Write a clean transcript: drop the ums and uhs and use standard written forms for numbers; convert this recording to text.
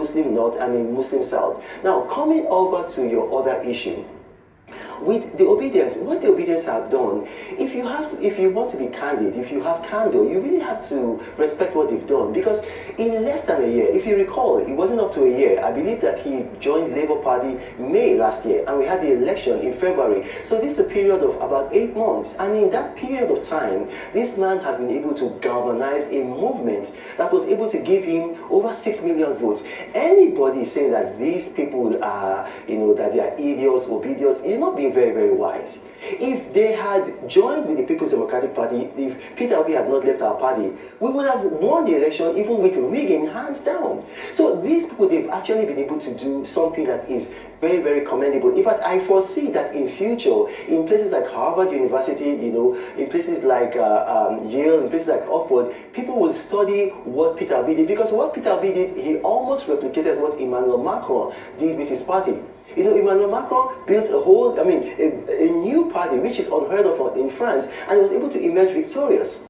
Muslim North and a Muslim South. Now, coming over to your other issue, with the Obidients, what the Obidients have done, if you want to be candid, if you have candor, you really have to respect what they've done. Because in less than a year, if you recall, it wasn't up to a year. I believe that he joined Labour Party May last year, and we had the election in February. So this is a period of about 8 months. And in that period of time, this man has been able to galvanize a movement that was able to give him over 6 million votes. Anybody saying that these people are, that they are idiots, Obidients, you're not being very, very wise. If they had joined with the People's Democratic Party, if Peter Obi had not left our party, we would have won the election even with rigging, hands down. So these people, they've actually been able to do something that is very, very commendable. In fact, I foresee that in future, in places like Harvard University, in places like Yale, in places like Oxford, people will study what Peter Obi did, because what Peter Obi did, he almost replicated what Emmanuel Macron did with his party. Emmanuel Macron built a new party, which is unheard of in France, and was able to emerge victorious.